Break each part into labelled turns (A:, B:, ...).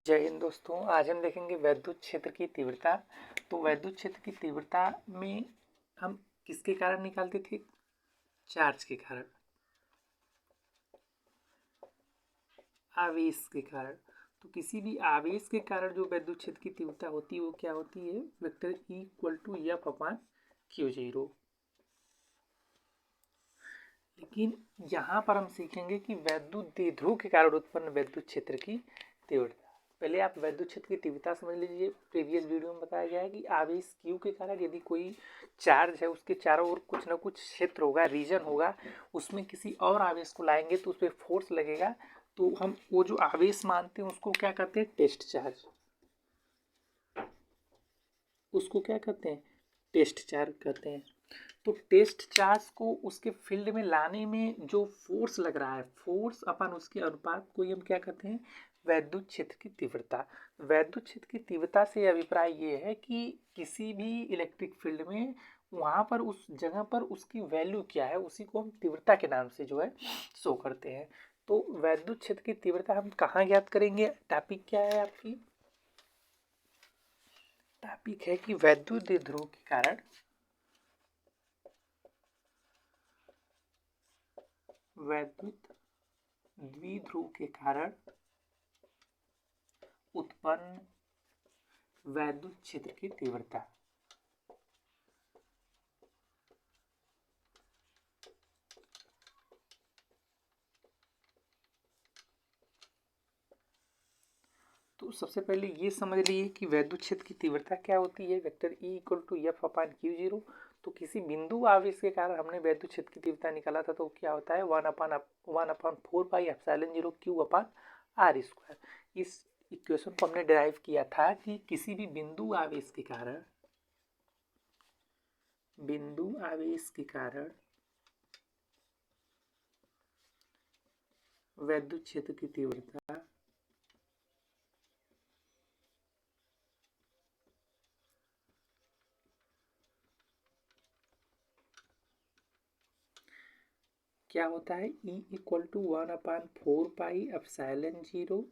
A: जय हिंद दोस्तों। आज हम देखेंगे वैद्युत क्षेत्र की तीव्रता। तो वैद्युत क्षेत्र की तीव्रता में हम किसके कारण निकालते थे? चार्ज के कारण, आवेश के कारण। तो किसी भी आवेश के कारण जो वैद्युत क्षेत्र की तीव्रता होती है वो क्या होती है? Vector E equal to F upon Q zero. लेकिन यहाँ पर हम सीखेंगे कि वैद्युत द्विध्रुव के कारण उत्पन्न वैद्युत क्षेत्र की तीव्रता। पहले आप वैद्युत क्षेत्र की तीव्रता समझ लीजिए। प्रीवियस वीडियो में बताया गया है कि आवेश Q के कारण यदि कोई चार्ज है, उसके चारों ओर कुछ ना कुछ क्षेत्र होगा, रीजन होगा, उसमें किसी और आवेश को लाएंगे तो उस पर फोर्स लगेगा। तो हम वो जो आवेश मानते हैं उसको क्या कहते हैं? Test charge. उसको क्या कहते हैं? टेस्ट चार्ज कहते हैं। तो टेस्ट चार्ज को उसके फील्ड में लाने में जो फोर्स लग रहा है, फोर्स अपन उसके अनुपात को हम क्या कहते हैं? वैद्युत क्षेत्र की तीव्रता। वैद्युत क्षेत्र की तीव्रता से अभिप्राय ये है कि किसी भी इलेक्ट्रिक फील्ड में वहाँ पर उस जगह पर उसकी वैल्यू क्या है, उसी को हम तीव्रता के नाम से जो है शो करते हैं। तो वैद्युत क्षेत्र की तीव्रता हम कहाँ ज्ञात करेंगे? टॉपिक क्या है आपकी? टॉपिक है कि वैद्युत द्विध्रुव के कारण वैद्युत द्विध्रुव के कारण उत्पन्न वैद्युत क्षेत्र की तीव्रता। तो सबसे पहले ये समझ लीजिए कि वैद्युत क्षेत्र की तीव्रता क्या होती है। Vector E equal to F upon Q zero. तो किसी बिंदु आवेश के कारण हमने वैद्युत क्षेत्र की तीव्रता निकाला था, तो क्या होता है? One upon four pi epsilon zero Q upon R square. इस इक्वेशन को हमने डिराइव किया था कि किसी भी बिंदु आवेश के कारण वैद्युत क्षेत्र की तीव्रता क्या होता है? E equal to one upon four pi epsilon zero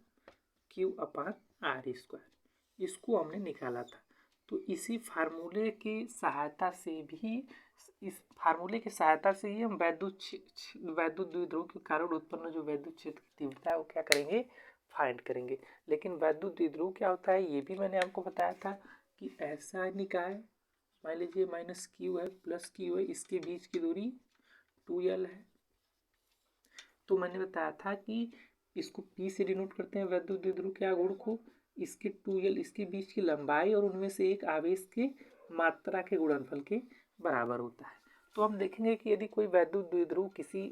A: Q upon R square. इसको हमने निकाला था। तो इसी फार्मूले की सहायता से भी, इस फार्मूले की सहायता से ही हम वैद्युत द्विध्रुव के कारण उत्पन्न जो वैद्युत क्षेत्र की तीव्रता है वो क्या करेंगे? फाइंड करेंगे। लेकिन वैद्युत द्विध्रुव क्या होता है ये भी मैंने आपको बताया था कि ऐसा निकाय, मान लीजिए माइनस क्यू है प्लस क्यू है, इसके बीच की दूरी 2L है। तो मैंने बताया था कि इसको P से डिनोट करते हैं वैद्युत द्विध्रुव के आघूर्ण को। इसके 2L इसके बीच की लंबाई और उनमें से एक आवेश के मात्रा के गुणनफल के बराबर होता है। तो हम देखेंगे कि यदि कोई वैद्युत द्विध्रुव किसी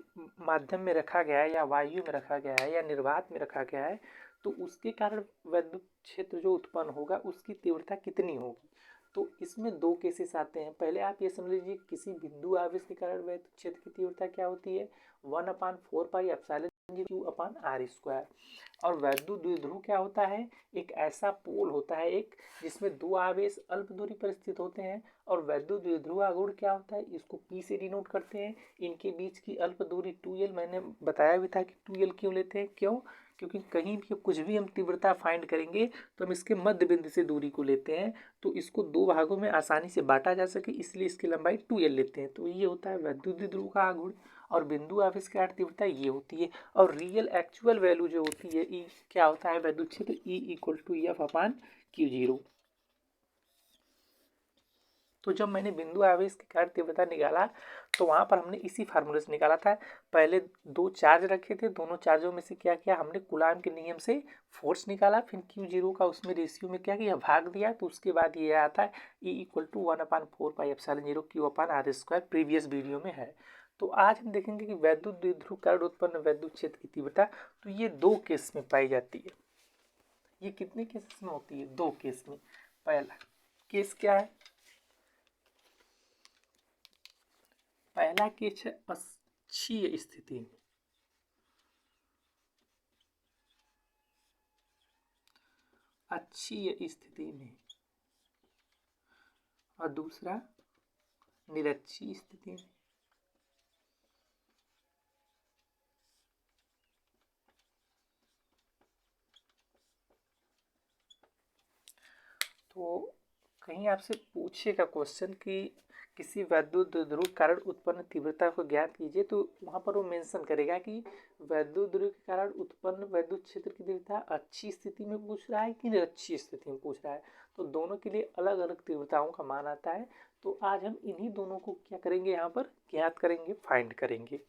A: माध्यम में रखा गया है या वायु में रखा गया है या निर्वात में रखा गया है, तो उसके कारण वैद्युत क्षेत्र जो उत्पन्न होगा उसकी तीव्रता कितनी होगी। तो इसमें दो केसेस आते हैं। पहले आप ये समझ लीजिए किसी बिंदु आवेश के कारण वैद्युत क्षेत्र की तीव्रता क्या होती है? One upon four pi epsilon Q upon R square. और वैद्युत द्विध्रुव क्या होता है? एक ऐसा पोल होता है एक, जिसमें दो आवेश अल्प दूरी पर स्थित होते हैं। और वैद्युत द्विध्रुव आघूर्ण क्या होता है? इसको P से डिनोट करते हैं। इनके बीच की अल्प दूरी 2L। मैंने बताया भी था कि 2L क्यों लेते हैं, क्यों? क्योंकि कहीं भी कुछ भी हम तीव्रता फाइंड करेंगे तो हम इसके मध्य बिंदु से दूरी को लेते हैं, तो इसको दो भागों में आसानी से बांटा जा सके इसलिए इसकी लंबाई 2L लेते हैं। तो ये होता है वैद्युत द्विध्रुव का आघूर्ण। और बिंदु आवेश की तीव्रता ये होती है। और रियल एक्चुअल वैल्यू जो होती है E क्या होता है वैद्युत क्षेत्र? E equal to F upon Q zero. तो जब मैंने बिंदु आवेश के कारण तीव्रता निकाला तो वहां पर हमने इसी फार्मूले से निकाला था। पहले दो चार्ज रखे थे, दोनों चार्जों में से क्या किया हमने? कूलाम के नियम से फोर्स निकाला, फिर क्यू जीरो का उसमें रेशियो में क्या किया? भाग दिया। तो उसके बाद ये आता है E equal to one upon four pi epsilon zero Q upon R square. Previous video में है। तो आज हम देखेंगे कि वैद्युत द्विध्रुव कारण उत्पन्न वैद्युत क्षेत्र की तीव्रता तो ये दो केस में पाई जाती है। ये कितने केसेस में होती है? दो केस में। पहला केस क्या है? पहला केस है अक्षीय स्थिति में। अक्षीय स्थिति में। और दूसरा निरक्षीय स्थिति में। तो कहीं आपसे पूछेगा क्वेश्चन कि किसी वैद्युत द्विध्रुव के कारण उत्पन्न तीव्रता को ज्ञात कीजिए, तो वहाँ पर वो मेंशन करेगा कि वैद्युत द्विध्रुव के कारण उत्पन्न वैद्युत क्षेत्र की तीव्रता अच्छी स्थिति में पूछ रहा है कि निरक्षी स्थिति में पूछ रहा है। तो दोनों के लिए अलग अलग तीव्रताओं का मान आता है। तो आज हम इन्हीं दोनों को क्या करेंगे, यहाँ पर ज्ञात करेंगे, फाइंड करेंगे।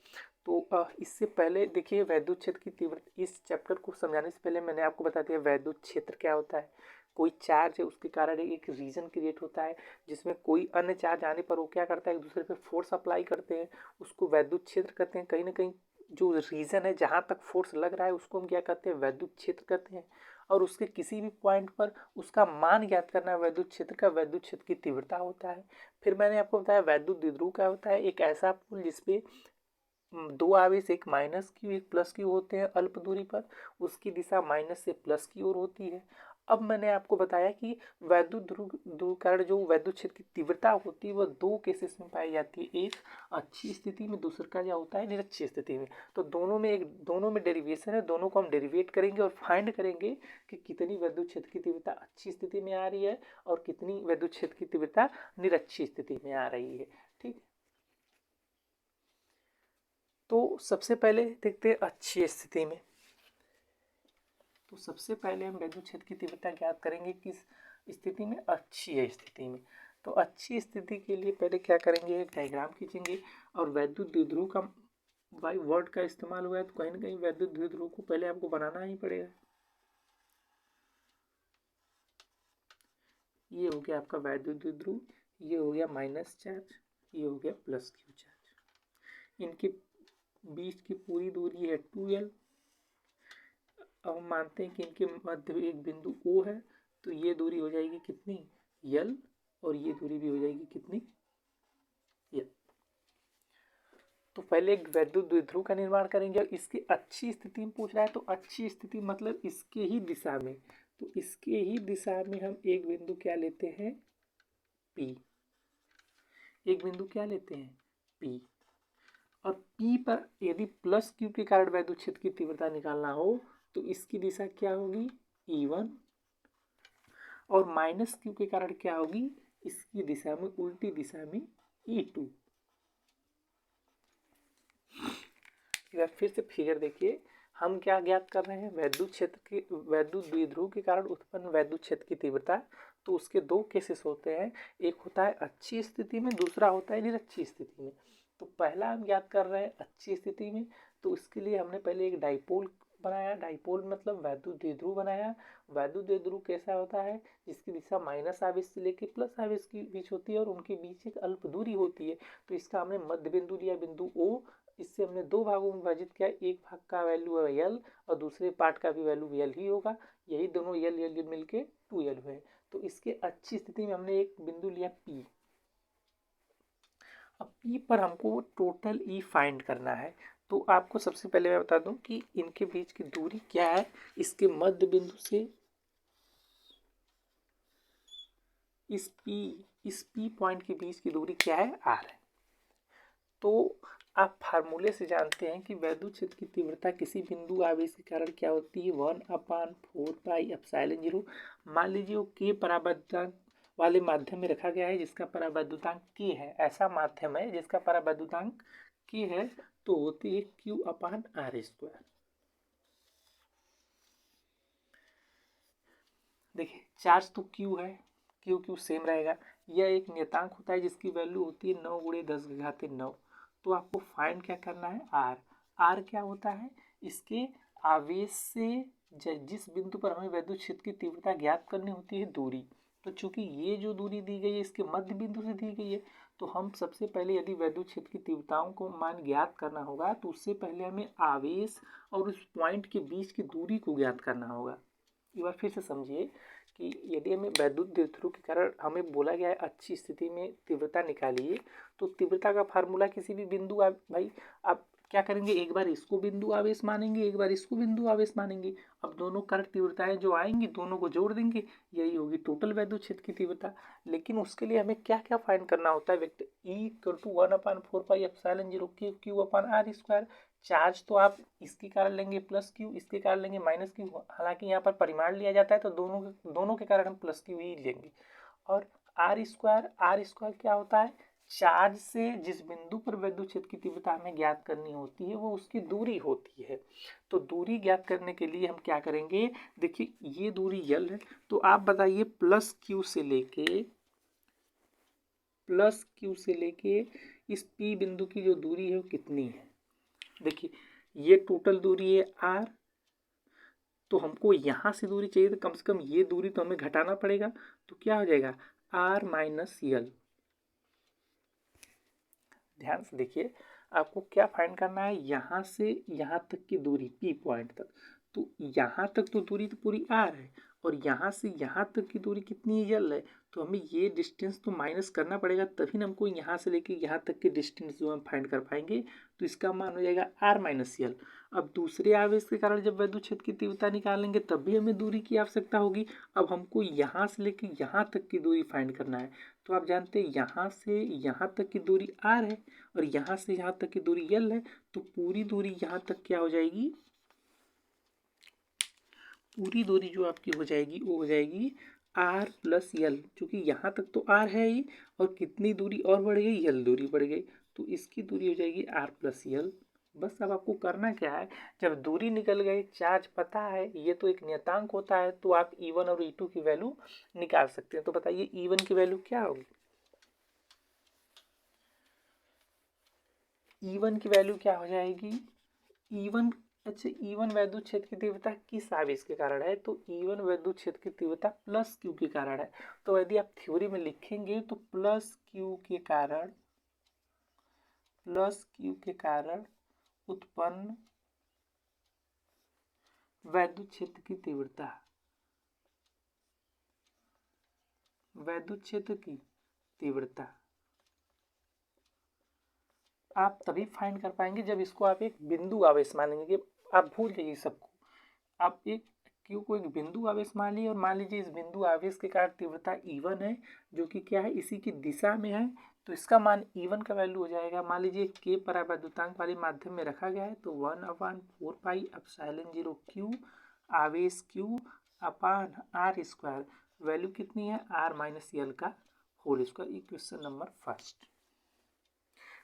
A: तो इससे पहले देखिए वैद्युत क्षेत्र की तीव्रता, इस चैप्टर को समझाने से पहले मैंने आपको बता दिया वैद्युत क्षेत्र क्या होता है। कोई चार्ज है उसके कारण एक रीजन क्रिएट होता है जिसमें कोई अन्य चार्ज आने पर वो क्या करता है, एक दूसरे पे फोर्स अप्लाई करते हैं, उसको वैद्युत क्षेत्र कहते हैं। कहीं ना कहीं जो रीजन है जहाँ तक फोर्स लग रहा है उसको हम क्या कहते हैं, वैद्युत क्षेत्र कहते हैं। और उसके किसी भी पॉइंट पर उसका मान ज्ञात करना है वैद्युत क्षेत्र का, वैद्युत क्षेत्र की तीव्रता होता है। फिर मैंने आपको बताया वैद्युत द्विध्रुव क्या होता है, एक ऐसा पुल जिसपे दो आवेश, एक माइनस क्यू एक प्लस क्यू होते हैं अल्प दूरी पर, उसकी दिशा माइनस से प्लस की ओर होती है। अब मैंने आपको बताया कि वैद्युत ध्रुव कारण जो वैद्युत क्षेत्र की तीव्रता होती है वह दो केसेस में पाई जाती है, एक अच्छी स्थिति में, दूसरा का क्या होता है, निरक्षी स्थिति में। तो दोनों में डेरिवेशन है, दोनों को हम डेरिवेट करेंगे और फाइंड करेंगे कि कितनी वैद्युत क्षेत्र की तीव्रता अच्छी स्थिति में आ रही है और कितनी वैद्युत क्षेत्र की तीव्रता निरक्षी स्थिति में आ रही है। ठीक, तो सबसे पहले देखते हैं अच्छी स्थिति में। तो सबसे पहले हम वैद्युत क्षेत्र की तीव्रता ज्ञात करेंगे किस स्थिति में, अच्छी है स्थिति में। तो अच्छी स्थिति के लिए पहले क्या करेंगे, एक डायग्राम खींचेंगे और वैद्युत द्विध्रुव का भाई वर्ड का इस्तेमाल हुआ है तो कहीं ना कहीं वैद्युत द्विध्रुव को पहले आपको बनाना ही पड़ेगा। ये हो गया आपका वैद्युत द्विध्रुव, ये हो गया माइनस चार्ज, ये हो गया प्लस क्यू चार्ज। इनके बीच की पूरी दूरी है 2L। अब हम मानते हैं कि इनके मध्य में एक बिंदु O है, तो ये दूरी हो जाएगी कितनी, L, और ये दूरी भी हो जाएगी कितनी, L। तो पहले एक वैद्युत द्विध्रुव का निर्माण करेंगे और इसकी अच्छी स्थिति में पूछ रहा है, तो अच्छी स्थिति मतलब इसके ही दिशा में, तो इसके ही दिशा में हम एक बिंदु क्या लेते हैं, P। एक बिंदु क्या लेते हैं, P। और P पर यदि प्लस क्यू के कारण वैद्युत क्षेत्र की तीव्रता निकालना हो तो इसकी दिशा क्या होगी, E1, और माइनस क्यू के कारण क्या होगी, इसकी दिशा में, उल्टी दिशा में, E2। फिर से फिगर देखिए, हम क्या ज्ञात कर रहे हैं, वैद्युत क्षेत्र की, वैद्युत द्विध्रुव के कारण उत्पन्न वैद्युत क्षेत्र की तीव्रता। तो उसके दो केसेस होते हैं, एक होता है अच्छी स्थिति में, दूसरा होता है निरक्षी स्थिति में। तो पहला हम ज्ञात कर रहे हैं अच्छी स्थिति में, तो उसके लिए हमने पहले एक डाइपोल बनाया, डाइपोल मतलब वैद्युत द्विध्रुव बनाया। वैद्युत द्विध्रुव कैसा होता है, जिसकी दिशा माइनस आवेश से लेकर प्लस आवेश के बीच होती है और उनके बीच एक अल्प दूरी होती है। तो इसका हमने मध्य बिंदु लिया, बिंदु O। इससे हमने दो भागों में विभाजित किया, एक भाग का वैल्यू है L और दूसरे पार्ट का भी वैल्यू L ही होगा, यही दोनों L मिलके 2L हुए। तो इसके अच्छी स्थिति में हमने एक बिंदु लिया P। अब P पर हमको टोटल E फाइंड करना है। तो आपको सबसे पहले मैं बता दूं कि इनके बीच की दूरी क्या है, इसके मध्य बिंदु से इस P पॉइंट के बीच की दूरी क्या है, R है। तो आप फार्मूले से जानते हैं कि वैद्युत क्षेत्र की तीव्रता किसी बिंदु आवेश के कारण क्या होती है, 1/4πε0। मान लीजिए वो K परावैद्युतांक वाले माध्यम में रखा गया है जिसका परावैद्युतांक K है, ऐसा माध्यम है जिसका परावैद्युतांक K है, तो होती है Q/R²। देखिए चार्ज तो Q है, Q सेम रहेगा। यह एक नियतांक होता है जिसकी वैल्यू होती है 9 × 10⁹ तो आपको फाइंड क्या करना है, R क्या होता है, इसके आवेश से जिस बिंदु पर हमें वैद्युत क्षेत्र की तीव्रता ज्ञात करनी होती है, दूरी। तो चूंकि ये जो दूरी दी गई है इसके मध्य बिंदु से दी गई है, तो हम सबसे पहले यदि वैद्युत क्षेत्र की तीव्रताओं को मान ज्ञात करना होगा तो उससे पहले हमें आवेश और उस पॉइंट के बीच की दूरी को ज्ञात करना होगा। एक बार फिर से समझिए कि यदि हमें वैद्युत द्विध्रुव के कारण हमें बोला गया है अच्छी स्थिति में तीव्रता निकालिए, तो तीव्रता का फार्मूला किसी भी बिंदु भाई आप क्या करेंगे, एक बार इसको बिंदु आवेश मानेंगे, एक बार इसको बिंदु आवेश मानेंगे। अब दोनों कारण तीव्रताएं जो आएंगी दोनों को जोड़ देंगे, यही होगी टोटल वैद्युत क्षेत्र की तीव्रता। लेकिन उसके लिए हमें क्या क्या फाइंड करना होता है, वेक्टर E = 1/4πε0 Q/R²। चार्ज तो आप इसके कारण लेंगे प्लस क्यू, इसके कारण लेंगे माइनस क्यू, हालांकि यहाँ पर परिमाण लिया जाता है तो दोनों के कारण हम प्लस क्यू ही लेंगे। और आर स्क्वायर क्या होता है, चार्ज से जिस बिंदु पर विद्युत क्षेत्र की तीव्रता हमें ज्ञात करनी होती है वो उसकी दूरी होती है। तो दूरी ज्ञात करने के लिए हम क्या करेंगे, देखिए ये दूरी यल है, तो आप बताइए प्लस क्यू से लेके इस पी बिंदु की जो दूरी है वो कितनी है। देखिए ये टोटल दूरी है आर, तो हमको यहाँ से दूरी चाहिए तो कम से कम ये दूरी तो हमें घटाना पड़ेगा, तो क्या हो जाएगा आर माइनस यल। ध्यान से देखिए आपको क्या फाइंड करना है, यहाँ से यहाँ तक की दूरी पी पॉइंट तक, तो यहाँ तक तो दूरी तो पूरी आर है और यहाँ से यहाँ तक की दूरी कितनी यल है, तो हमें ये डिस्टेंस तो माइनस करना पड़ेगा तभी ना हमको यहाँ से लेके यहाँ तक की डिस्टेंस जो हम फाइंड कर पाएंगे, तो इसका मान हो जाएगा आर माइनस यल। अब दूसरे आवेश के कारण जब विद्युत क्षेत्र की तीव्रता निकालेंगे तब भी हमें दूरी की आवश्यकता होगी। अब हमको यहाँ से लेके यहाँ तक की दूरी फाइंड करना है, तो आप जानते हैं यहाँ से यहाँ तक की दूरी आर है और यहाँ से यहाँ तक की दूरी यल है, तो पूरी दूरी यहाँ तक क्या हो जाएगी, पूरी दूरी जो आपकी हो जाएगी वो हो जाएगी आर प्लस यल, क्योंकि यहाँ तक तो आर है ही और कितनी दूरी और बढ़ गई, यल दूरी बढ़ गई, तो इसकी दूरी हो जाएगी आर प्लस यल। बस अब आपको करना क्या है, जब दूरी निकल गई, चार्ज पता है, ये तो एक नियतांक होता है, तो आप E1 और E2 की वैल्यू निकाल सकते हैं। तो बताइए E1 की वैल्यू क्या होगी, E1 की वैल्यू क्या हो जाएगी, E1 अच्छा E1 विद्युत क्षेत्र की तीव्रता किस आवेश के कारण है, तो E1 विद्युत क्षेत्र की तीव्रता प्लस क्यू के कारण है। तो यदि आप थ्योरी में लिखेंगे तो प्लस क्यू के कारण उत्पन्न विद्युत क्षेत्र की तीव्रता, विद्युत क्षेत्र की तीव्रता आप तभी फाइंड कर पाएंगे जब इसको आप एक बिंदु आवेश मानेंगे। कि आप भूल जाइए सबको, आप एक क्यू को एक बिंदु आवेश मान लीजिए और मान लीजिए इस बिंदु आवेश के कारण तीव्रता E1 है, जो कि क्या है इसी की दिशा में है, तो इसका मान E1 का वैल्यू हो जाएगा, मान लीजिए k परावैद्युतांक वाले माध्यम में रखा गया है, तो 1/4 पाई एप्सिलॉन 0 क्यू आवेश Q upon R square, value कितनी है आर माइनस यल का होल स्क्वायर। ये क्वेश्चन नंबर फर्स्ट।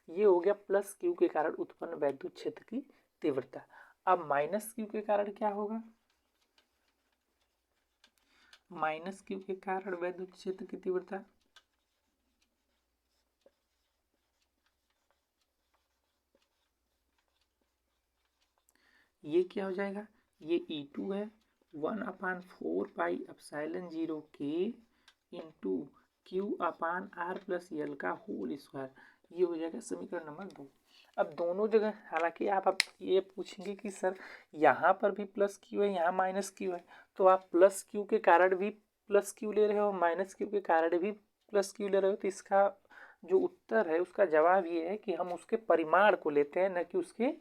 A: ये हो गया प्लस क्यू के कारण उत्पन्न वैद्युत क्षेत्र की तीव्रता। अब माइनस क्यू के कारण क्या होगा, माइनस क्यू के कारण विद्युत क्षेत्र की तीव्रता, ये क्या हो जाएगा, ये E2 है 1/4 पाई एप्सिलॉन 0 के into Q upon R plus L का होल स्क्वायर, ये हो जाएगा समीकरण नंबर 2। अब दोनों जगह हालांकि आप ये पूछेंगे कि सर यहाँ पर भी प्लस क्यू है यहाँ माइनस क्यू है, तो आप प्लस क्यू के कारण भी प्लस क्यू ले रहे हो माइनस क्यू के कारण भी प्लस क्यू ले रहे हो, तो इसका जो उत्तर है उसका जवाब ये है कि हम उसके परिमाण को लेते हैं, न कि उसके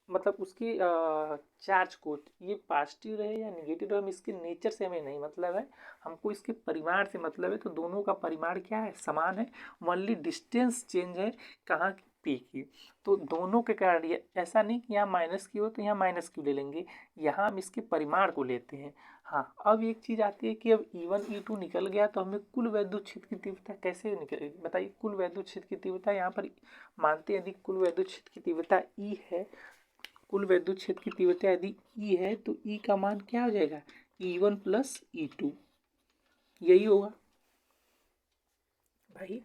A: मतलब उसकी चार्ज को, ये पॉजिटिव रहे या निगेटिव रहे, हम इसके नेचर से हमें नहीं मतलब है, हमको इसके परिमाण से मतलब है। तो दोनों का परिमाण क्या है, समान है, ओनली डिस्टेंस चेंज है कहाँ पी की। तो दोनों के कारण ये ऐसा नहीं कि यहाँ माइनस क्यू हो तो यहाँ माइनस क्यू ले लेंगे, यहाँ हम इसके परिमाण को लेते हैं। हाँ अब एक चीज़ आती है कि अब E1 E2 निकल गया तो हमें कुल विद्युत क्षेत्र की तीव्रता कैसे निकलेगी, बताइए। कुल विद्युत क्षेत्र की तीव्रता यहाँ पर मानते हैं यदि कुल विद्युत क्षेत्र की तीव्रता E है, कुल विद्युत क्षेत्र की तीव्रता यदि E है तो E का मान क्या हो जाएगा E1 प्लस E2, यही होगा भाई।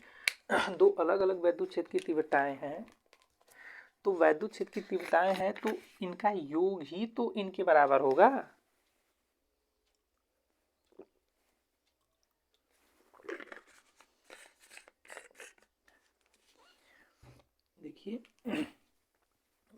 A: दो अलग अलग विद्युत क्षेत्र की तीव्रताएं हैं, तो विद्युत क्षेत्र की तीव्रताएं हैं तो इनका योग ही तो इनके बराबर होगा। देखिए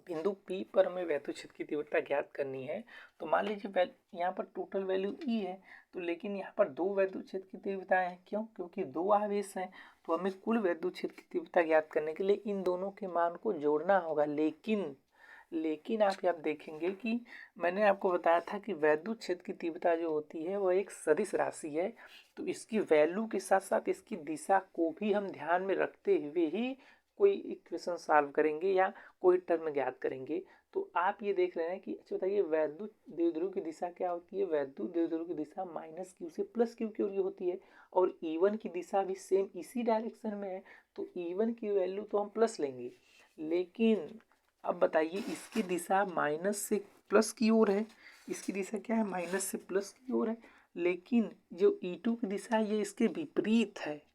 A: बिंदु P पर हमें विद्युत क्षेत्र की तीव्रता ज्ञात करनी है, तो मान लीजिए यहाँ पर टोटल वैल्यू E है, तो लेकिन यहाँ पर दो विद्युत क्षेत्र की तीव्रताएं हैं, क्यों, क्योंकि दो आवेश हैं, तो हमें कुल विद्युत क्षेत्र की तीव्रता ज्ञात करने के लिए इन दोनों के मान को जोड़ना होगा। लेकिन आप देखेंगे कि मैंने आपको बताया था कि विद्युत क्षेत्र की तीव्रता जो होती है वह एक सदिश राशि है, तो इसकी वैल्यू के साथ साथ इसकी दिशा को भी हम ध्यान में रखते हुए ही कोई इक्वेशन सॉल्व करेंगे या कोई टर्म ज्ञात करेंगे, तो आप ये देख रहे हैं कि अच्छा बताइए वैद्युत द्विध्रुव की दिशा क्या होती है। वैद्युत द्विध्रुव की दिशा माइनस क्यू से प्लस क्यू की ओर होती है और E1 की दिशा भी सेम इसी डायरेक्शन में है, तो E1 की वैल्यू तो हम प्लस लेंगे। लेकिन अब बताइए इसकी दिशा माइनस से प्लस की ओर है, इसकी दिशा क्या है, माइनस से प्लस की ओर है, लेकिन जो E2 की दिशा है ये इसके विपरीत है।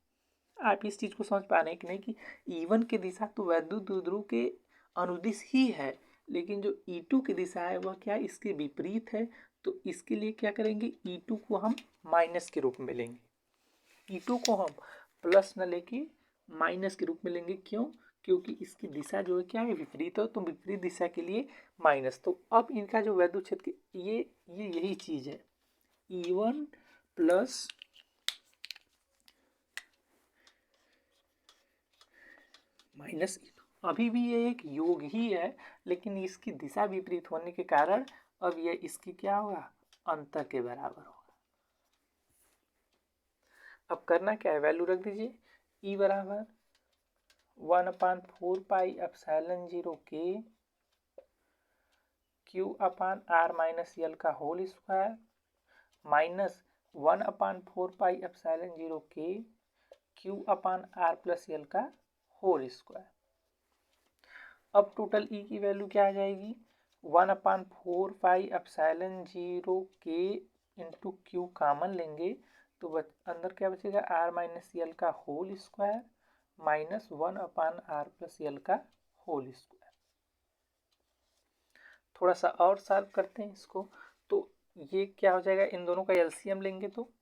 A: आप इस चीज़ को समझ पा रहे हैं कि नहीं कि E1 की दिशा तो वैद्युत द्विध्रुव के अनुदिश ही है, लेकिन जो E2 की दिशा है वह क्या है, इसके विपरीत है। तो इसके लिए क्या करेंगे, E2 को हम माइनस के रूप में लेंगे, E2 को हम प्लस न लेके माइनस के रूप में लेंगे। क्यों, क्योंकि इसकी दिशा जो है क्या है, विपरीत है, तो विपरीत दिशा के लिए माइनस। तो अब इनका जो वैद्युत क्षेत्र ये यही चीज़ है, E1 प्लस माइनस E2। अभी भी ये एक योग ही है, लेकिन इसकी दिशा विपरीत होने के कारण अब ये इसकी क्या होगा, अंतर के बराबर होगा। अब करना क्या है, वैल्यू रख दीजिए, E बराबर 1/4 पाई एप्सिलॉन 0 के Q upon R minus L का whole square minus 1/4 pi epsilon 0 के Q upon R plus L का होल स्क्वायर। अब टोटल E की वैल्यू क्या आ जाएगी, 1/4 पाई एप्सिलॉन 0 के इंटू Q कॉमन लेंगे तो अंदर क्या बचेगा, R माइनस L का whole square minus 1/R plus L का होल स्क्वायर। थोड़ा सा और सॉल्व करते हैं इसको, तो ये क्या हो जाएगा, इन दोनों का एलसीएम लेंगे तो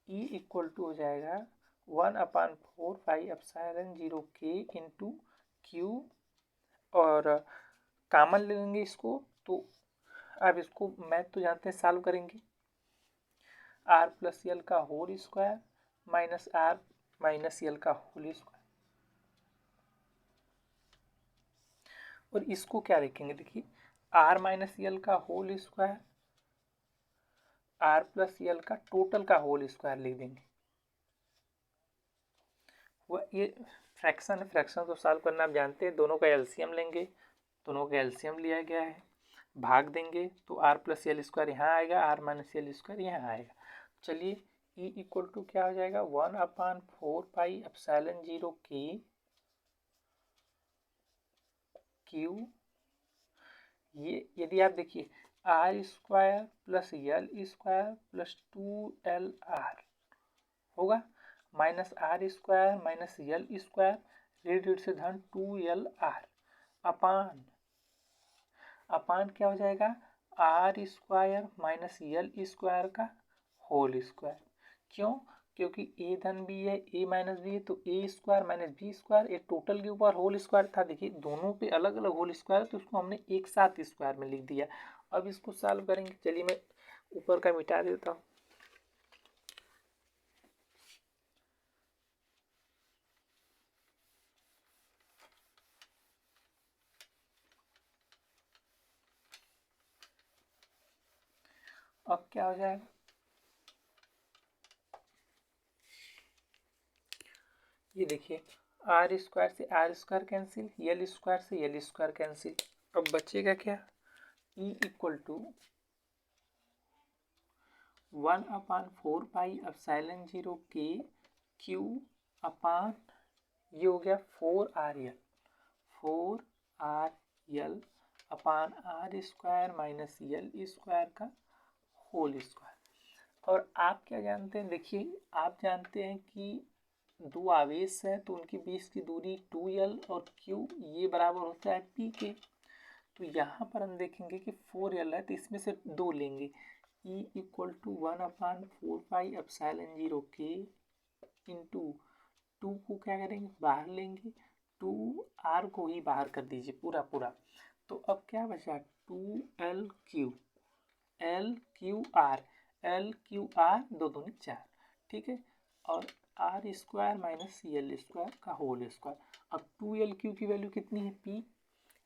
A: E इक्वल टू हो जाएगा 1/4 पाई एप्सिलॉन 0 के इंटू Q, और कॉमन ले लेंगे इसको। तो अब इसको मैथ तो जानते हैं, सॉल्व करेंगे, R प्लस L का whole square minus R minus L का होल स्क्वायर, और इसको क्या लिखेंगे, देखिए R माइनस L का whole square, R plus L का टोटल का होल स्क्वायर लिख देंगे। वह ये फ्रैक्शन है, फ्रैक्शन तो सॉल्व करना आप जानते हैं, दोनों का एलसीएम लेंगे, दोनों का एलसीएम लिया गया है, भाग देंगे तो R प्लस L स्क्वायर यहाँ आएगा, R माइनस L स्क्वायर यहाँ आएगा। चलिए E इक्वल टू क्या हो जाएगा, 1/4 पाई एप्सिलॉन 0 के Q, ये यदि आप देखिए R square plus L square plus 2LR होगा, minus R square minus L square read से धन 2LR अपान अपान क्या हो जाएगा, R square minus L square का होल स्क्वायर। क्यों, क्योंकि A धन B है, A माइनस B है, तो A square minus B square, एक टोटल के ऊपर होल स्क्वायर था, देखिए दोनों पे अलग अलग होल स्क्वायर, तो उसको हमने एक साथ स्क्वायर में लिख दिया। अब इसको सॉल्व करेंगे, चलिए मैं ऊपर का मिटा देता हूँ। अब क्या हो जाएगा, ये देखिए R स्क्वायर से R square cancel, L square से L स्क्वायर कैंसिल, अब बचेगा क्या, E equal to 1/4 pi epsilon 0 के Q अपान, ये हो गया 4RL upon R square minus L square का होल स्क्वायर। और आप क्या जानते हैं, देखिए आप जानते हैं कि दो आवेश है तो उनके बीच की दूरी 2L और Q ये बराबर होता है P के। तो यहाँ पर हम देखेंगे कि 4L है तो इसमें से 2 लेंगे, E equal to 1/4 pi epsilon 0 के इंटू 2 को क्या करेंगे, बाहर लेंगे, 2R को ही बाहर कर दीजिए पूरा पूरा, तो अब क्या बचा 2LQ, LQR, LQR 2 दूनी 4, ठीक है, और R square minus L square का होल स्क्वायर। अब 2LQ की वैल्यू कितनी है, P।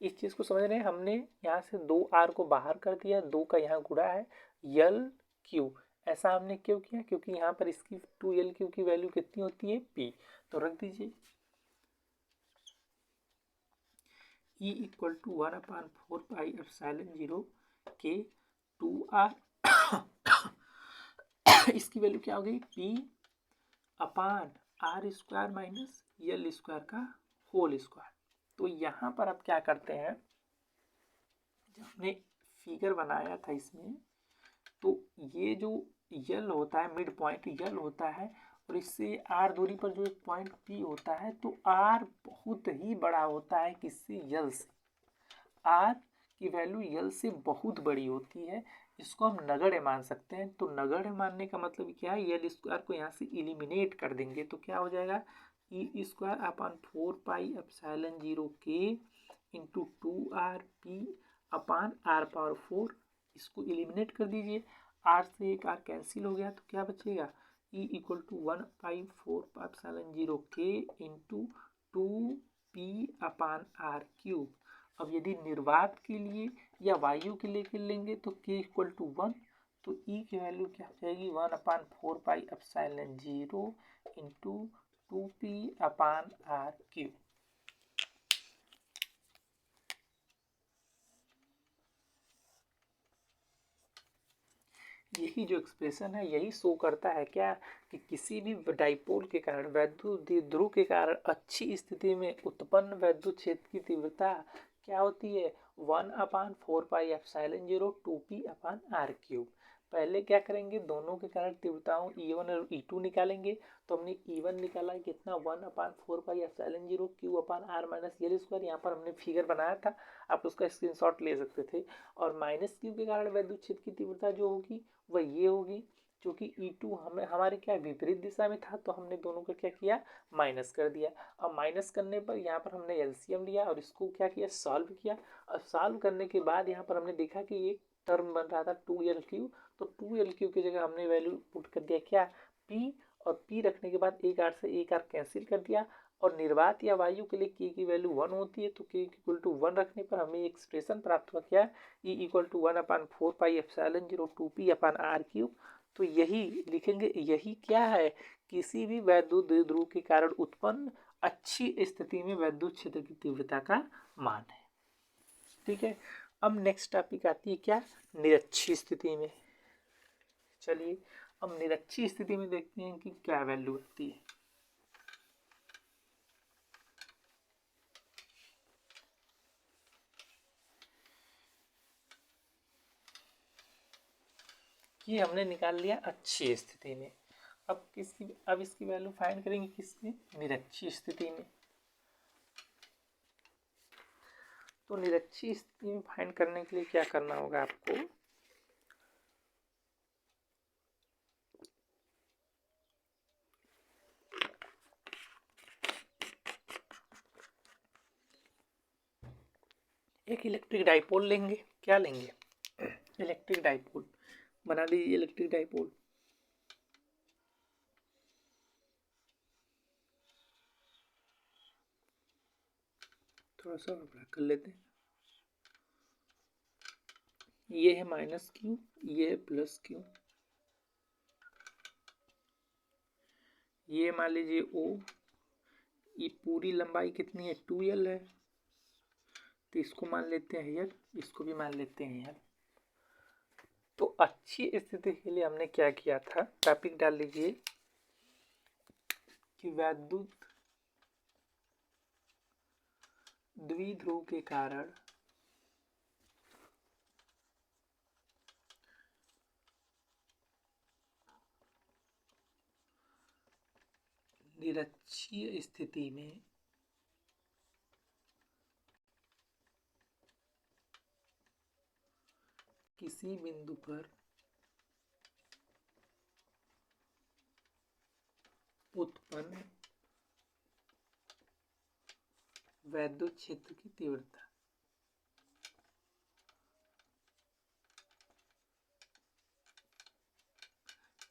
A: इस चीज़ को समझ रहे हैं, हमने यहाँ से 2R को बाहर कर दिया, 2 का यहाँ गुणा है LQ, ऐसा हमने क्यों किया, क्योंकि यहाँ पर इसकी 2LQ की वैल्यू कितनी होती है, P। तो रख दीजिए, E equal to 1/4 pi epsilon 0 के 2r इसकी वैल्यू क्या हो गई P/r² माइनस L² का होल स्क्वायर। तो यहाँ पर अब क्या करते हैं, जब हमने फिगर बनाया था इसमें, तो ये जो यल होता है, मिड पॉइंट यल होता है, और इससे आर दूरी पर जो एक पॉइंट पी होता है, तो आर बहुत ही बड़ा होता है किससे, यल से। आर की वैल्यू यल से बहुत बड़ी होती है, इसको हम नगण्य मान सकते हैं। तो नगण्य मानने का मतलब क्या है, यल स्क्वायर को यहाँ से इलिमिनेट कर देंगे तो क्या हो जाएगा, E²/4 पाई एप्सिलॉन 0 के इंटू 2r/p/r⁴। इसको इलिमिनेट कर दीजिए, आर से एक आर कैंसिल हो गया तो क्या बचेगा, E इक्वल टू 1/4 के इंटू 2p/r³। अब यदि निर्वात के लिए या वायु के लिए लेंगे तो k इक्वल टू 1, तो E की वैल्यू क्या हो जाएगी 1/4 इंटू 2p/r³। यही जो एक्सप्रेशन है यही शो करता है क्या, कि किसी भी डाइपोल के कारण, वैद्युत ध्रुव के कारण अच्छी स्थिति में उत्पन्न वैद्युत क्षेत्र की तीव्रता क्या होती है, 1/4 पाई एप्सिलॉन 0 2p/r³। पहले क्या करेंगे, दोनों के कारण तीव्रताओं E1 और E2 निकालेंगे। तो हमने E1 निकाला कितना, 1/4 pi epsilon 0 Q/r minus L²। यहाँ पर हमने फिगर बनाया था, आप उसका स्क्रीनशॉट ले सकते थे। और माइनस Q के कारण वैद्युत क्षेत्र की तीव्रता जो होगी वह ये होगी, क्योंकि E2 हमें हमारे क्या विपरीत दिशा में था, तो हमने दोनों का क्या किया, माइनस कर दिया। अब माइनस करने पर यहाँ पर हमने एलसीएम लिया और इसको क्या किया, सॉल्व किया। और सॉल्व करने के बाद यहाँ पर हमने देखा कि एक टर्म बन रहा था 2L3, तो 2L3 की जगह हमने वैल्यू पुट कर दिया क्या, P, और P रखने के बाद एक आर से एक आर कैंसिल कर दिया। और निर्वात या वायु के लिए k की वैल्यू 1 होती है, तो k इक्वल टू 1 रखने पर हमें एक्सप्रेशन प्राप्त हुआ क्या, E equal to 1/4 pi epsilon 0 2p/r³। तो यही लिखेंगे, यही क्या है, किसी भी वैद्युत द्विध्रुव के कारण उत्पन्न अच्छी स्थिति में वैद्युत क्षेत्र की तीव्रता का मान है। ठीक है, अब नेक्स्ट टॉपिक आती है क्या, निरक्षीय स्थिति में। चलिए अब निरक्षीय स्थिति में देखते हैं कि क्या वैल्यू आती है। ये हमने निकाल लिया अच्छी स्थिति में। अब इसकी वैल्यू फाइंड करेंगे किसमें, निरक्षीय स्थिति में। तो निरक्षीय स्थिति में फाइंड करने के लिए क्या करना होगा आपको, एक इलेक्ट्रिक डाइपोल लेंगे। क्या लेंगे, इलेक्ट्रिक डाइपोल। बना लीजिए इलेक्ट्रिक डाइपोल। थोड़ा सा बड़ा कर लेते हैं। ये है माइनस क्यू, ये है प्लस क्यू, ये मान लीजिए ओ। ये पूरी लंबाई कितनी है, 2L है, तो इसको मान लेते हैं यल, इसको भी मान लेते हैं यल। तो अच्छी स्थिति के लिए हमने क्या किया था, टॉपिक डाल लीजिए कि वैद्युत द्विध्रुव के कारण निरक्षीय स्थिति में किसी बिंदु पर उत्पन्न वैद्युत क्षेत्र की तीव्रता।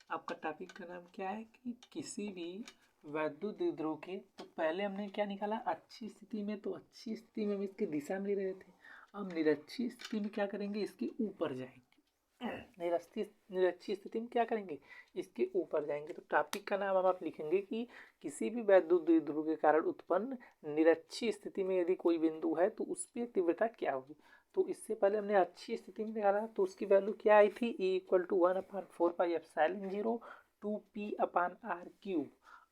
A: आपका टॉपिक का नाम क्या है, कि किसी भी वैद्युत द्विध्रुव के, तो पहले हमने क्या निकाला, अच्छी स्थिति में। तो अच्छी स्थिति में हम इसकी दिशा में ले रहे थे। अब निरक्षीय स्थिति में क्या करेंगे, इसके ऊपर जाएंगे। निरक्षीय स्थिति में क्या करेंगे, इसके ऊपर जाएंगे। तो टॉपिक का नाम आप लिखेंगे कि किसी भी वैद्युत द्विध्रुव के कारण उत्पन्न निरक्षीय स्थिति में यदि कोई बिंदु है तो उसकी तीव्रता क्या होगी। तो इससे पहले हमने अच्छी स्थिति में निकाला तो उसकी वैल्यू क्या आई थी, E = 1/4πε0 2p/r³।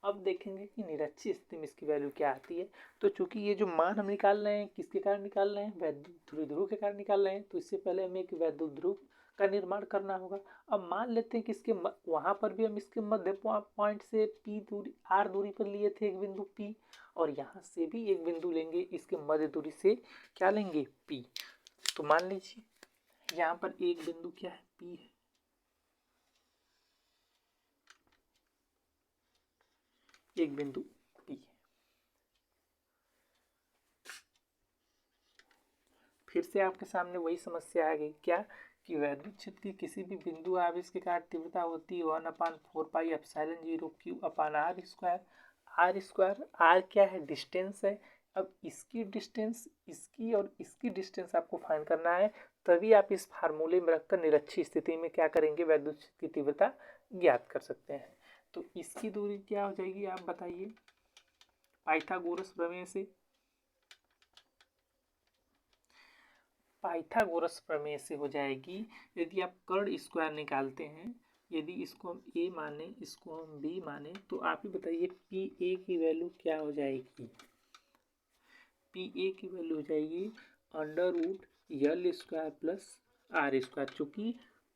A: अब देखेंगे कि निरक्षीय स्थिति में इसकी वैल्यू क्या आती है। तो चूंकि ये जो मान हम निकाल रहे हैं किसके कारण निकाल रहे हैं, वैद्युत द्विध्रुव के कारण निकाल रहे हैं, तो इससे पहले हमें एक वैद्युत ध्रुव का निर्माण करना होगा। अब मान लेते हैं कि इसके वहां पर भी हम इसके मध्य पॉइंट से P दूरी R दूरी पर लिए थे एक बिंदु P, और यहाँ से भी एक बिंदु लेंगे इसके मध्य दूरी से क्या लेंगे, P। तो मान लीजिए यहाँ पर एक बिंदु क्या है, P है, एक बिंदु P है। फिर से आपके सामने वही समस्या आ गई, क्या कि वैद्युत क्षेत्र की किसी भी बिंदु आवेश के कारण तीव्रता होती है 1/4πε0 Q/r²। R क्या है, डिस्टेंस है। अब इसकी डिस्टेंस, इसकी और इसकी डिस्टेंस आपको फाइंड करना है, तभी आप इस फार्मूले में रखकर निरक्षीय स्थिति में क्या करेंगे, वैद्युत क्षेत्र की तीव्रता ज्ञात कर सकते हैं। तो इसकी दूरी क्या हो जाएगी आप बताइए, पाइथागोरस प्रमेय से। पाइथागोरस प्रमेय से हो जाएगी, यदि आप कर्ण स्क्वायर निकालते हैं, यदि इसको हम A माने, इसको हम B माने, तो आप ही बताइए PA की वैल्यू क्या हो जाएगी। PA की वैल्यू हो जाएगी √L² प्लस R², चूंकि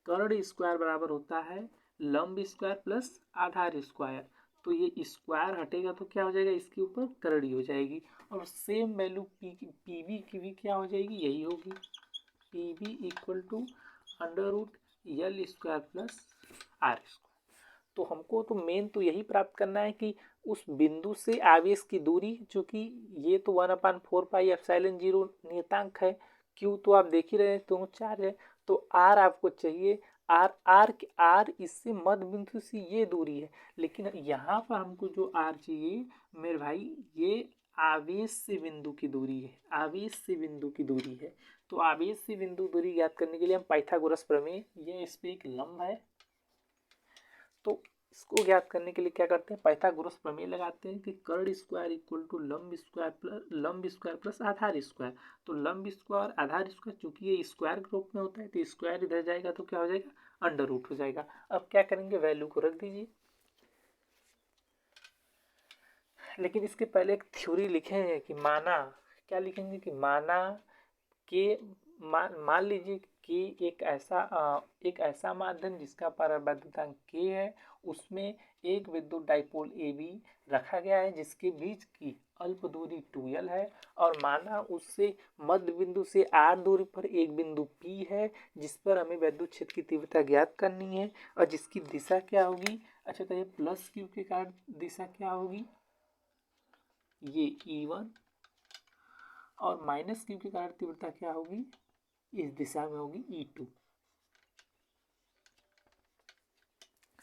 A: कर्ण स्क्वायर बराबर होता है लंब स्क्वायर प्लस आधार स्क्वायर। तो ये स्क्वायर हटेगा तो क्या हो जाएगा, इसके ऊपर कर्ण हो जाएगी। और सेम वैल्यू PB की भी क्या हो जाएगी, यही होगी, PB = √L² प्लस R²। तो हमको तो मेन तो यही प्राप्त करना है कि उस बिंदु से आवेश की दूरी, जो कि ये तो 1/4πε0 नियतांक है, Q तो आप देख ही रहे हैं तो चार्ज है, तो R आपको चाहिए। R इससे मध्य बिंदु से ये दूरी है, लेकिन यहाँ पर हमको जो R चाहिए मेरे भाई, ये आवेश से बिंदु की दूरी है, आवेश से बिंदु की दूरी है। तो आवेश से बिंदु दूरी ज्ञात करने के लिए हम पाइथागोरस प्रमेय, ये इस पे एक लंब है, तो इसको ज्ञात करने के लिए क्या करते हैं, पाइथागोरस प्रमेय लगाते हैं कि कर्ण स्क्वायर = लंब स्क्वायर प्लस आधार स्क्वायर। तो लंब स्क्वायर आधार स्क्वायर, चूंकि ये स्क्वायर के रूप में होता है तो स्क्वायर इधर जाएगा तो क्या हो जाएगा, √ हो जाएगा। अब क्या करेंगे, वैल्यू को रख दीजिए। लेकिन इसके पहले एक थ्योरी लिखेंगे कि माना, क्या लिखेंगे कि माना कि मान लीजिए कि एक ऐसा माध्यम जिसका परावैद्युतांक K है, उसमें एक विद्युत डाइपोल AB रखा गया है जिसके बीच की अल्प दूरी 2L है, और माना उससे मध्य बिंदु से R दूरी पर एक बिंदु P है जिस पर हमें वैद्युत क्षेत्र की तीव्रता ज्ञात करनी है, और जिसकी दिशा क्या होगी, अच्छा तो ये प्लस Q के कारण दिशा क्या होगी, ये E1, और माइनस Q के कारण तीव्रता क्या होगी, इस दिशा में होगी E2।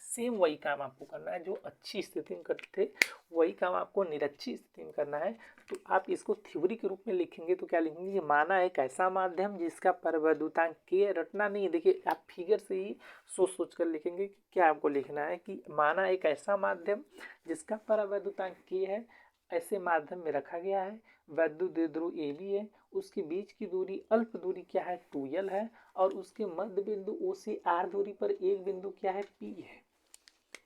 A: सेम वही काम आपको करना है जो अच्छी स्थिति में करते थे, वही काम आपको निरक्षी स्थिति में करना है। तो आप इसको थ्योरी के रूप में लिखेंगे तो क्या लिखेंगे कि माना एक ऐसा माध्यम जिसका परावैद्युतांक K, रटना नहीं है, देखिए आप फिगर से ही सोच सोच कर लिखेंगे कि क्या आपको लिखना है, कि माना एक ऐसा माध्यम जिसका परावैद्युतांक K है, ऐसे माध्यम में रखा गया है, वैद्युत द्विध्रुव AB है, उसके बीच की दूरी अल्प दूरी क्या है, 2L है, और उसके मध्य बिंदु O से R दूरी पर एक बिंदु क्या है, P है,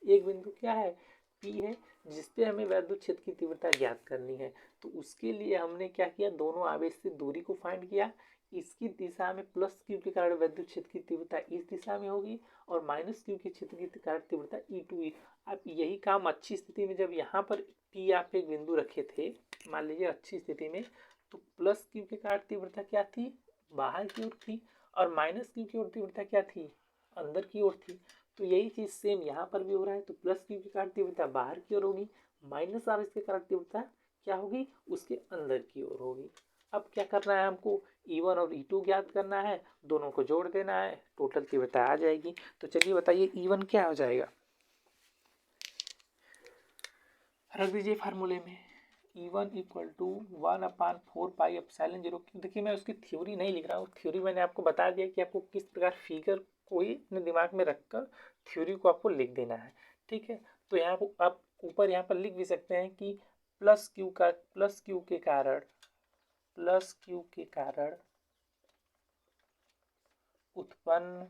A: एक बिंदु क्या है, P है, जिसपे हमें वैद्युत क्षेत्र की तीव्रता ज्ञात करनी है। तो उसके लिए हमने क्या किया, दोनों आवेश से दूरी को फाइंड किया, इसकी दिशा में प्लस Q के कारण वैद्युत क्षेत्र की तीव्रता इस दिशा में होगी, और माइनस Q के क्षेत्र की कारण तीव्रता E2। अब यही काम अच्छी स्थिति में, जब यहाँ पर P आप एक बिंदु रखे थे, मान लीजिए अच्छी स्थिति में, तो प्लस Q के कारण तीव्रता क्या थी, बाहर की ओर थी, और माइनस Q की ओर तीव्रता क्या थी, अंदर की ओर थी। तो यही चीज सेम यहाँ पर भी हो रहा है, तो प्लस Q के कारण तीव्रता बाहर की ओर होगी, माइनस R के कारण तीव्रता क्या होगी, उसके अंदर की ओर होगी। अब क्या करना है हमको, E1 और E2 ज्ञात करना है, दोनों को जोड़ देना है, टोटल तीव्रता आ जाएगी। तो चलिए बताइए E1 क्या हो जाएगा, रख दीजिए फार्मूले में, E1 = 1/4πε0। देखिए मैं उसकी थ्योरी नहीं लिख रहा हूँ, थ्योरी मैंने आपको बता दिया कि आपको किस प्रकार फिगर कोई अपने दिमाग में रखकर थ्योरी को आपको लिख देना है, ठीक है। तो यहाँ पर आप ऊपर यहाँ पर लिख भी सकते हैं कि प्लस क्यू के कारण उत्पन्न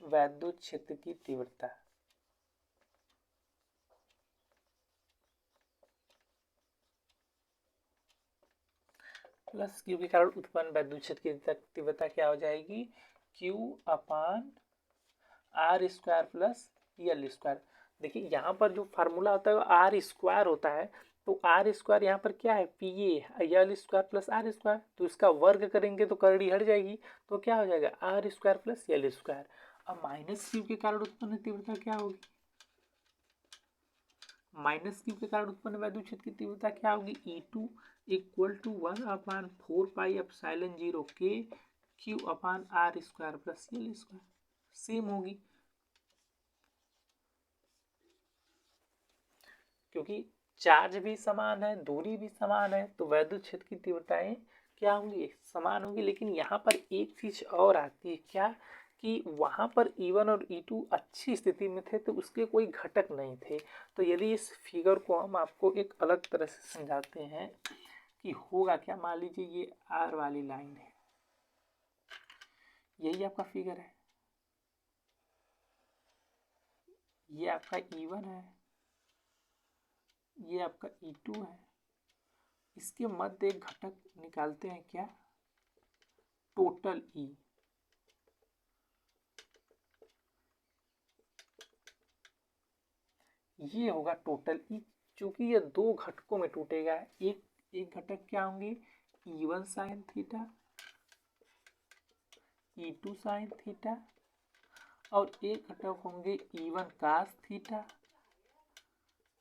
A: वैद्युत क्षेत्र की तीव्रता प्लस क्यू के कारण उत्पन्न वैद्युत क्षेत्र की तीव्रता क्या हो जाएगी, Q upon R square plus L square. देखिए यहाँ पर जो फार्मूला होता है वो आर स्क्वायर होता है, तो आर स्क्वायर यहाँ पर क्या है, P A L square plus R square, तो इसका वर्ग करेंगे तो करड़ी हट जाएगी, तो क्या हो जाएगा R square plus L square. अब माइनस क्यू के कारण उत्पन्न तीव्रता क्या होगी, माइनस क्यू के कारण उत्पन्न वैद्युत क्षेत्र की तीव्रता क्या होगी, E2 equal to 1/4 pi epsilon 0 के Q upon R square plus L square, same होगी क्योंकि चार्ज भी समान है, दूरी भी समान है, तो वैद्युत क्षेत्र की तीव्रताएं क्या होंगी, समान होंगी। लेकिन यहाँ पर एक चीज और आती है, क्या कि वहाँ पर E1 और E2 अच्छी स्थिति में थे, तो उसके कोई घटक नहीं थे। तो यदि इस फिगर को हम आपको एक अलग तरह से समझाते हैं कि होगा क्या, मान लीजिए ये R वाली लाइन है, यही आपका फिगर है, ये आपका E1 है, ये आपका E2 है, इसके मध्य एक घटक निकालते हैं क्या, टोटल E। ये होगा टोटल E, चूंकि ये दो घटकों में टूटेगा, एक घटक क्या होंगे, E1 sine theta, E2 sine theta, और एक घटक होंगे E1 cos theta,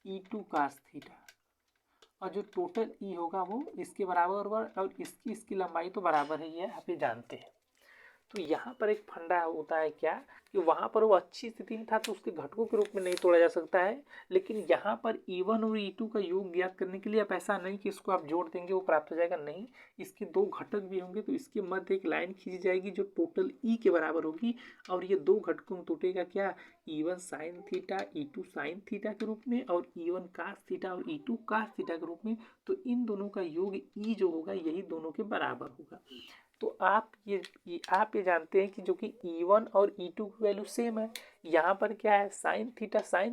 A: E2 cos theta, और जो टोटल E होगा वो इसके बराबर होगा, और इसकी लंबाई तो बराबर ही है, आप ये जानते हैं। तो यहाँ पर एक फंडा होता है क्या, कि वहाँ पर वो अच्छी स्थिति में था तो उसके घटकों के रूप में नहीं तोड़ा जा सकता है, लेकिन यहाँ पर E1 और E2 का योग ज्ञात करने के लिए आप ऐसा नहीं कि इसको आप जोड़ देंगे वो प्राप्त हो जाएगा, नहीं, इसके दो घटक भी होंगे, तो इसके मध्य एक लाइन खींची जाएगी जो टोटल E के बराबर होगी, और ये दो घटकों में टूटेगा क्या, E1 sine theta, E2 sine theta के रूप में, और E1 कास थीटा और E2 कास थीटा के रूप में। तो इन दोनों का योग E जो होगा यही दोनों के बराबर होगा। तो आप ये जानते हैं कि जो कि E1 और E2 की वैल्यू सेम है, यहाँ पर क्या है, साइन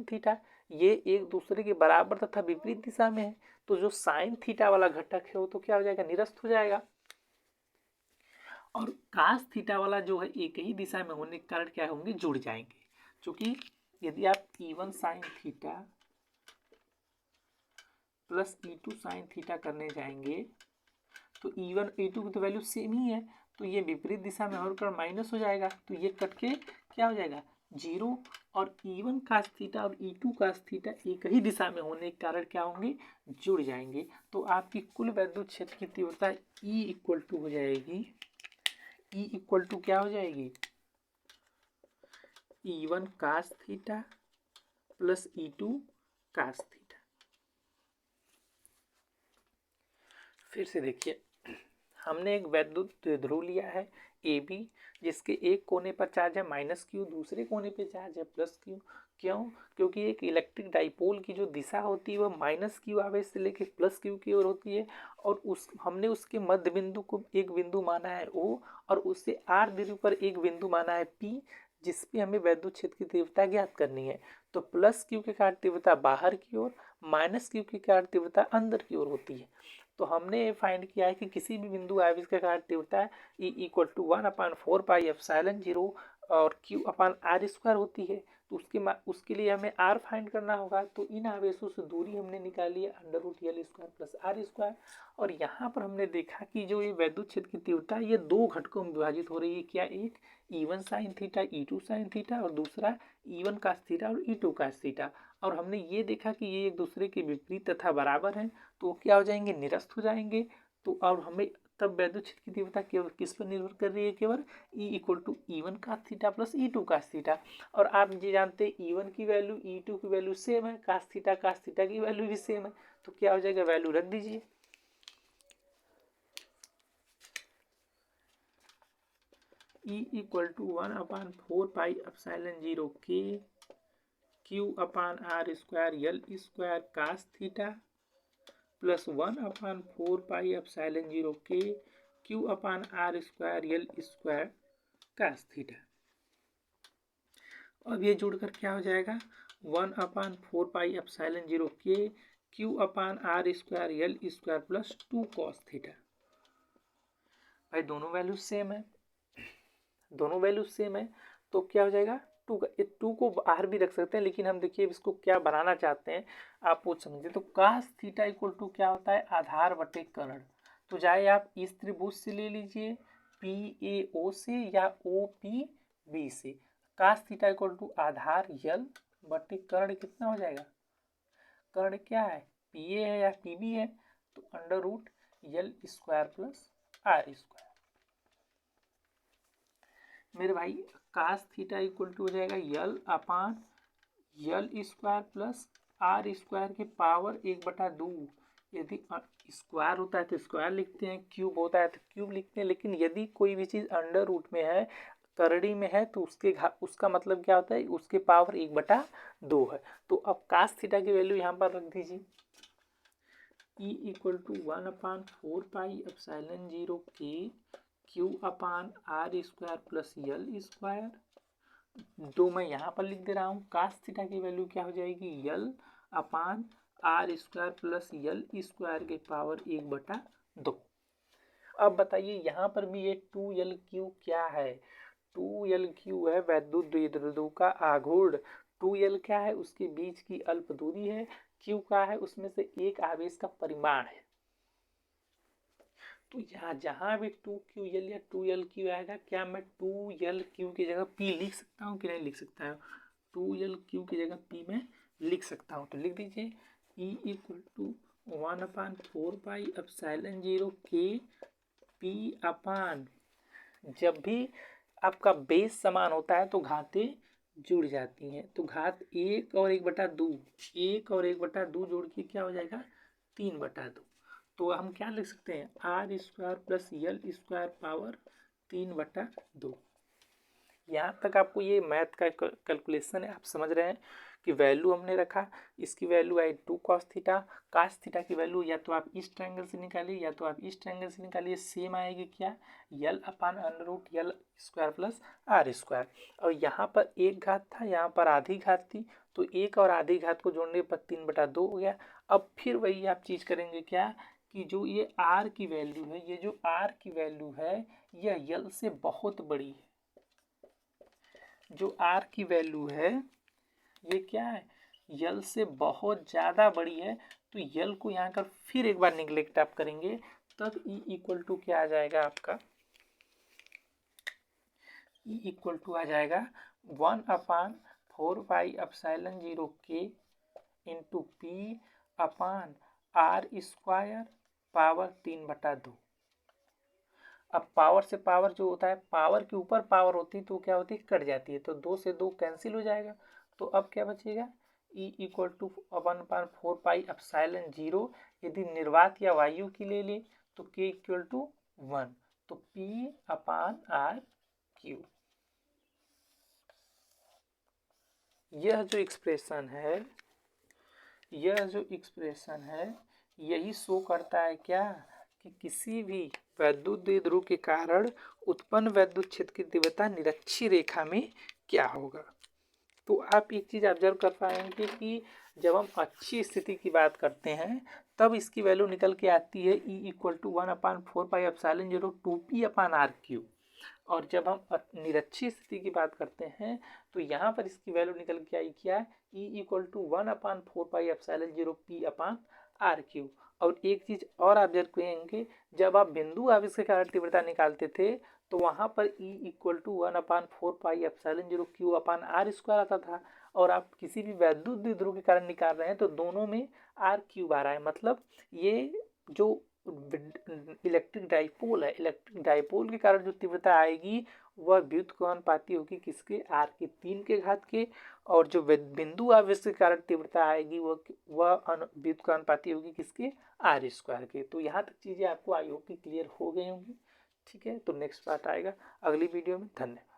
A: थीटा ये एक दूसरे के बराबर तथा विपरीत दिशा में है, तो जो साइन थीटा वाला घटक है वो तो क्या हो जाएगा, निरस्त हो जाएगा, और कास थीटा वाला जो है एक ही दिशा में होने के कारण क्या होंगे, जुड़ जाएंगे। क्योंकि यदि आप E1 sine theta plus E2 sine theta करने जाएंगे तो E1 E2 की तो वैल्यू सेम ही है, तो ये विपरीत दिशा में होकर माइनस हो जाएगा, तो ये कट के क्या हो जाएगा, जीरो, और E1 कास थीटा और E2 कास थीटा एक ही दिशा में होने के कारण क्या होंगे, जुड़ जाएंगे। तो आपकी कुल वैद्युत क्षेत्र की तीव्रता E इक्वल टू हो जाएगी, E इक्वल टू क्या हो जाएगी, E1 cos theta plus E2 cos theta. फिर से देखिए, हमने एक वैद्युत ध्रुव लिया है ए बी, जिसके एक कोने पर चार्ज है माइनस क्यू, दूसरे कोने पे चार्ज है प्लस क्यू। क्यों, क्योंकि एक इलेक्ट्रिक डाइपोल की जो दिशा होती है वह माइनस क्यू आवेश से लेकर प्लस क्यू की ओर होती है, और हमने उसके मध्य बिंदु को एक बिंदु माना है ओ, और उससे आर दूरी पर एक बिंदु माना है पी, जिसपे हमें वैद्युत क्षेत्र की तीव्रता ज्ञात करनी है। तो प्लस क्यू के कारण तीव्रता बाहर की ओर, माइनस क्यू के कारण तीव्रता अंदर की ओर होती है। तो हमने फाइंड किया है कि किसी भी बिंदु आवेश का कारण तीव्रता E equal to 1/4 pi epsilon 0 और Q अपान आर स्क्वायर होती है। तो उसके लिए हमें R फाइंड करना होगा, तो इन आवेशों से दूरी हमने निकाली है √L square plus R square, और यहाँ पर हमने देखा कि जो ये वैद्युत क्षेत्र की तीव्रता है ये दो घटकों में विभाजित हो रही है, क्या, एक E1 sine theta E2 sine theta, और दूसरा E1 कास थीटा और E2 कास थीटा। और हमने ये देखा कि ये एक दूसरे के विपरीत तथा बराबर हैं, तो क्या हो जाएंगे, निरस्त हो जाएंगे। तो और हमें तब वैद्युत क्षेत्र की तीव्रता केवल किस पर निर्भर कर रही है, केवल E equal to E1 cos theta plus E2 cos theta. और आप ये जानते हैं E1 की वैल्यू E2 की वैल्यू सेम है, कास थीटा की वैल्यू भी सेम है, तो क्या हो जाएगा, वैल्यू रख दीजिए। E equal to 1/4 pi epsilon 0 के Q upon R square L square cos theta plus 1/4 pi epsilon 0 के Q upon R square L square cos theta. अब ये जुड़कर क्या हो जाएगा 1/4 पाई एप्सिलॉन 0 के Q upon R square L square plus 2 cos theta. भाई दोनों वैल्यूज सेम है, दोनों वैल्यूज सेम है तो क्या हो जाएगा 2 का 2 को बाहर भी रख सकते हैं, लेकिन हम देखिए इसको क्या बनाना चाहते हैं आप वो समझिए। तो कास थीटा इक्वल टू क्या होता है आधार बटे कर्ण। तो चाहे आप इस त्रिभुज से ले लीजिए PAO से या OPB से, कास थीटा इक्वल टू आधार यल बटे कर्ण कितना हो जाएगा, कर्ण क्या है PA है या PB है तो under root L square plus R square. मेरे भाई कास थीटा इक्वल टू हो जाएगा L upon L square plus R square की पावर 1/2। यदि स्क्वायर होता है तो स्क्वायर लिखते हैं, क्यूब होता है तो क्यूब लिखते हैं, लेकिन यदि कोई भी चीज़ अंडर रूट में है करड़ी में है तो उसका मतलब क्या होता है उसके पावर 1/2 है। तो अब कास थीटा की वैल्यू यहाँ पर रख दीजिए E equal to 1/4 pi epsilon 0 के Q upon R square plus L square. दो मैं यहाँ पर लिख दे रहा हूँ, कास थीटा की वैल्यू क्या हो जाएगी L upon R square plus L square के पावर 1/2। अब बताइए यहाँ पर भी ये 2L3 क्या है, 2L3 है वैद्युत द्विध्रुव का आघूर्ण। 2L क्या है उसके बीच की अल्प दूरी है, Q का है उसमें से एक आवेश का परिमाण है। तो यहाँ जहाँ भी 2QL या 2L3 आएगा क्या मैं 2L3 की जगह P लिख सकता हूँ कि नहीं लिख सकता हूँ, 2L3 की जगह P में लिख सकता हूँ। तो लिख दीजिए E equal to 1/4 pi epsilon 0 के P अपान, जब भी आपका बेस समान होता है तो घातें जुड़ जाती हैं, तो घात 1 और 1/2, 1 और 1/2 जोड़ के क्या हो जाएगा 3/2। तो हम क्या लिख सकते हैं R square plus L square power 3/2। यहाँ तक आपको ये मैथ का कैलकुलेशन है, आप समझ रहे हैं कि वैल्यू हमने रखा, इसकी वैल्यू आई 2 कॉस थीटा, कास थीटा की वैल्यू या तो आप इस ट्रायंगल से निकालिए या तो आप इस ट्रायंगल से निकालिए, सेम आएगी क्या L upon under root L square plus R square. और यहाँ पर एक घात था यहाँ पर आधी घात थी, तो एक और आधी घात को जोड़ने पर 3/2 हो गया। अब फिर वही आप चीज़ करेंगे क्या कि जो ये आर की वैल्यू है, ये जो आर की वैल्यू है यह यल से बहुत बड़ी है, जो आर की वैल्यू है ये क्या है यल से बहुत ज़्यादा बड़ी है। तो यल को यहाँ कर फिर एक बार निगलेक्ट आप करेंगे तब E इक्वल टू क्या आ जाएगा आपका, E इक्वल टू आ जाएगा 1/4 पाई एप्सिलॉन 0 के into P upon R square power 3/2। अब पावर से पावर जो होता है, पावर के ऊपर पावर होती है तो क्या होती है कट जाती है, तो 2 से 2 कैंसिल हो जाएगा। तो अब क्या बचेगा E equal to 1/4 pi epsilon 0, यदि निर्वात या वायु की ले ले तो K इक्वल टू 1, तो P अपान आर क्यू। यह जो एक्सप्रेशन है यही शो करता है क्या कि किसी भी वैद्युत द्विध्रुव के कारण उत्पन्न वैद्युत क्षेत्र की तीव्रता निरक्षीय रेखा में क्या होगा। तो आप एक चीज़ ऑब्जर्व कर पाएंगे कि जब हम अच्छी स्थिति की बात करते हैं तब इसकी वैल्यू निकल के आती है E equal to 1/4 pi epsilon 0 2P upon R cube. और जब हम निरक्षीय स्थिति की बात करते हैं तो यहाँ पर इसकी वैल्यू निकल के आई क्या E equal to 1/4 pi epsilon 0 P upon R cube. और एक चीज़ और ऑब्जर्व करेंगे, जब आप बिंदु आवेश के कारण तीव्रता निकालते थे तो वहाँ पर E equal to 1/4 pi epsilon 0 Q upon R square आता था, और आप किसी भी वैद्युत द्विध्रुव के कारण निकाल रहे हैं तो दोनों में आर क्यूब आ रहा है। मतलब ये जो इलेक्ट्रिक डाइपोल है, इलेक्ट्रिक डाइपोल के कारण जो तीव्रता आएगी वह व्युत्क्रमानुपाती होगी किसके आर के 3 के घात के, और जो बिंदु आवेश के कारण तीव्रता आएगी वह व्युत्क्रमानुपाती होगी किसके आर स्क्वायर के। तो यहाँ तक चीज़ें आपको आई होप कि क्लियर हो गई होंगी। ठीक है, तो नेक्स्ट पार्ट आएगा अगली वीडियो में। धन्यवाद।